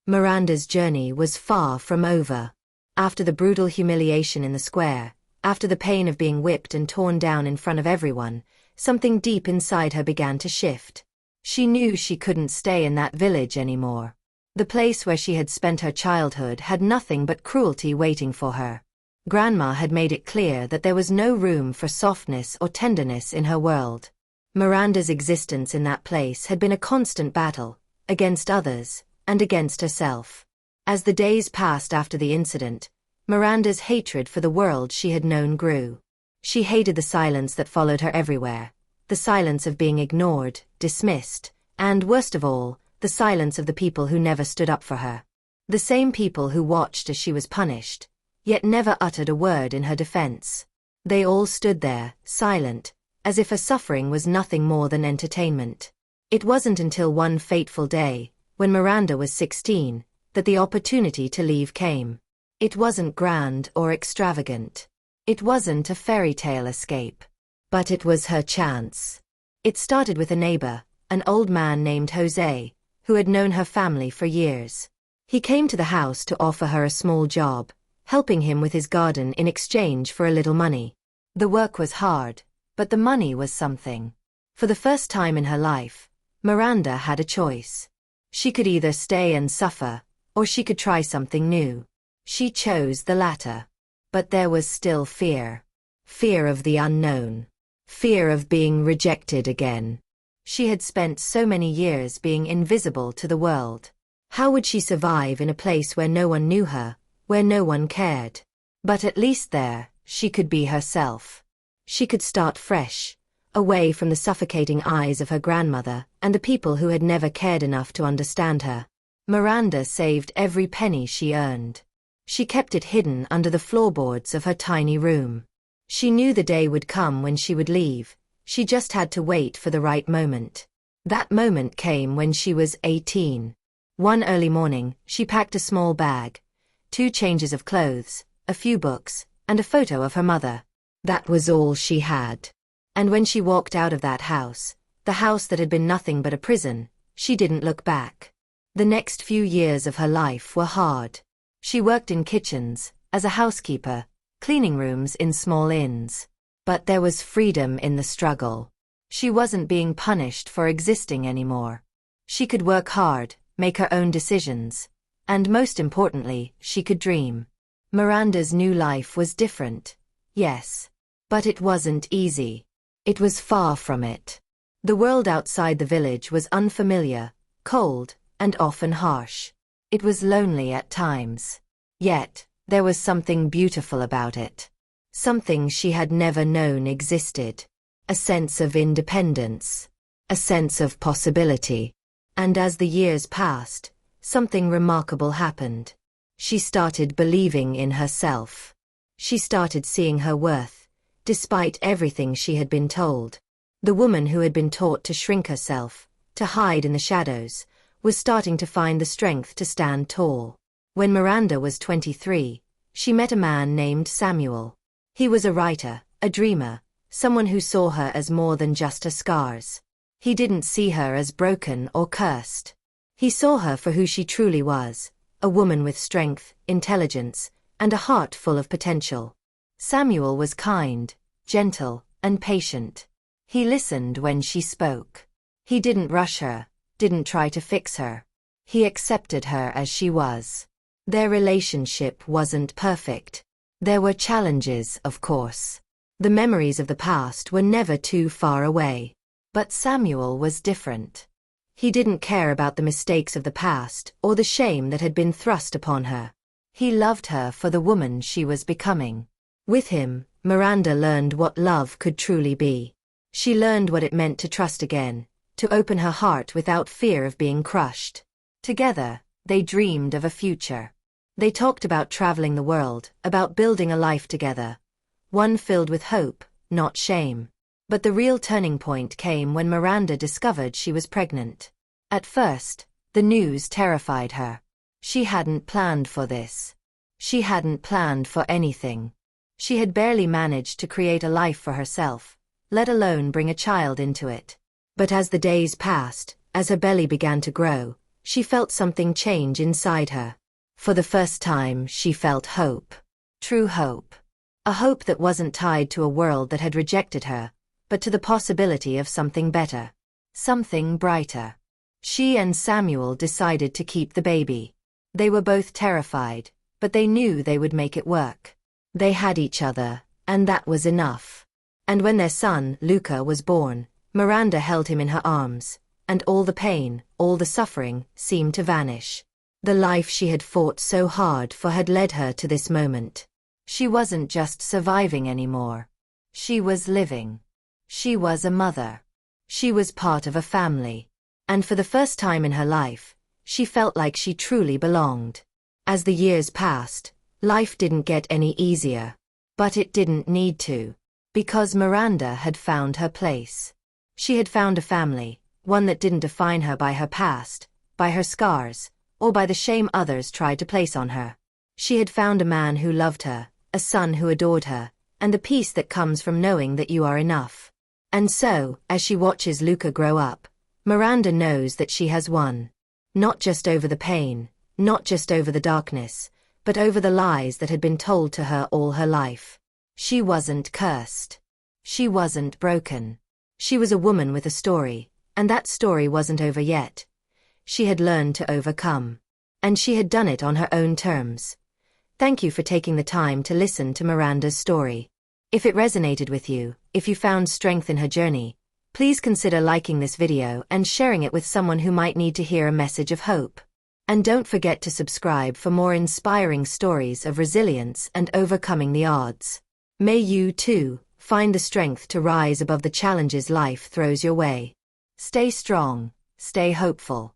Miranda's journey was far from over. After the brutal humiliation in the square, after the pain of being whipped and torn down in front of everyone, something deep inside her began to shift. She knew she couldn't stay in that village anymore. The place where she had spent her childhood had nothing but cruelty waiting for her. Grandma had made it clear that there was no room for softness or tenderness in her world. Miranda's existence in that place had been a constant battle, against others, and against herself. As the days passed after the incident, Miranda's hatred for the world she had known grew. She hated the silence that followed her everywhere, the silence of being ignored, dismissed, and, worst of all, the silence of the people who never stood up for her. The same people who watched as she was punished, yet never uttered a word in her defense. They all stood there, silent, as if her suffering was nothing more than entertainment. It wasn't until one fateful day, when Miranda was 16, that the opportunity to leave came. It wasn't grand or extravagant. It wasn't a fairy tale escape. But it was her chance. It started with a neighbor, an old man named Jose, who had known her family for years. He came to the house to offer her a small job, helping him with his garden in exchange for a little money. The work was hard, but the money was something. For the first time in her life, Miranda had a choice. She could either stay and suffer, or she could try something new. She chose the latter. But there was still fear. Fear of the unknown. Fear of being rejected again. She had spent so many years being invisible to the world. How would she survive in a place where no one knew her, where no one cared? But at least there, she could be herself. She could start fresh, away from the suffocating eyes of her grandmother and the people who had never cared enough to understand her. Miranda saved every penny she earned. She kept it hidden under the floorboards of her tiny room. She knew the day would come when she would leave. She just had to wait for the right moment. That moment came when she was 18. One early morning, she packed a small bag, 2 changes of clothes, a few books, and a photo of her mother. That was all she had. And when she walked out of that house, the house that had been nothing but a prison, she didn't look back. The next few years of her life were hard. She worked in kitchens, as a housekeeper, cleaning rooms in small inns. But there was freedom in the struggle. She wasn't being punished for existing anymore. She could work hard, make her own decisions, and most importantly, she could dream. Miranda's new life was different, yes, but it wasn't easy. It was far from it. The world outside the village was unfamiliar, cold, and often harsh. It was lonely at times. Yet, there was something beautiful about it. Something she had never known existed. A sense of independence. A sense of possibility. And as the years passed, something remarkable happened. She started believing in herself. She started seeing her worth, despite everything she had been told. The woman who had been taught to shrink herself, to hide in the shadows, was starting to find the strength to stand tall. When Miranda was 23, she met a man named Samuel. He was a writer, a dreamer, someone who saw her as more than just her scars. He didn't see her as broken or cursed. He saw her for who she truly was, a woman with strength, intelligence, and a heart full of potential. Samuel was kind, gentle, and patient. He listened when she spoke. He didn't rush her, didn't try to fix her. He accepted her as she was. Their relationship wasn't perfect. There were challenges, of course. The memories of the past were never too far away. But Samuel was different. He didn't care about the mistakes of the past or the shame that had been thrust upon her. He loved her for the woman she was becoming. With him, Miranda learned what love could truly be. She learned what it meant to trust again, to open her heart without fear of being crushed. Together, they dreamed of a future. They talked about traveling the world, about building a life together. One filled with hope, not shame. But the real turning point came when Miranda discovered she was pregnant. At first, the news terrified her. She hadn't planned for this. She hadn't planned for anything. She had barely managed to create a life for herself, let alone bring a child into it. But as the days passed, as her belly began to grow, she felt something change inside her. For the first time, she felt hope. True hope. A hope that wasn't tied to a world that had rejected her, but to the possibility of something better. Something brighter. She and Samuel decided to keep the baby. They were both terrified, but they knew they would make it work. They had each other, and that was enough. And when their son, Luca, was born, Miranda held him in her arms, and all the pain, all the suffering, seemed to vanish. The life she had fought so hard for had led her to this moment. She wasn't just surviving anymore. She was living. She was a mother. She was part of a family. And for the first time in her life, she felt like she truly belonged. As the years passed, life didn't get any easier. But it didn't need to. Because Miranda had found her place. She had found a family, one that didn't define her by her past, by her scars, or by the shame others tried to place on her. She had found a man who loved her, a son who adored her, and the peace that comes from knowing that you are enough. And so, as she watches Luca grow up, Miranda knows that she has won. Not just over the pain, not just over the darkness, but over the lies that had been told to her all her life. She wasn't cursed. She wasn't broken. She was a woman with a story, and that story wasn't over yet. She had learned to overcome. And she had done it on her own terms. Thank you for taking the time to listen to Miranda's story. If it resonated with you, if you found strength in her journey, please consider liking this video and sharing it with someone who might need to hear a message of hope. And don't forget to subscribe for more inspiring stories of resilience and overcoming the odds. May you, too, find the strength to rise above the challenges life throws your way. Stay strong, stay hopeful.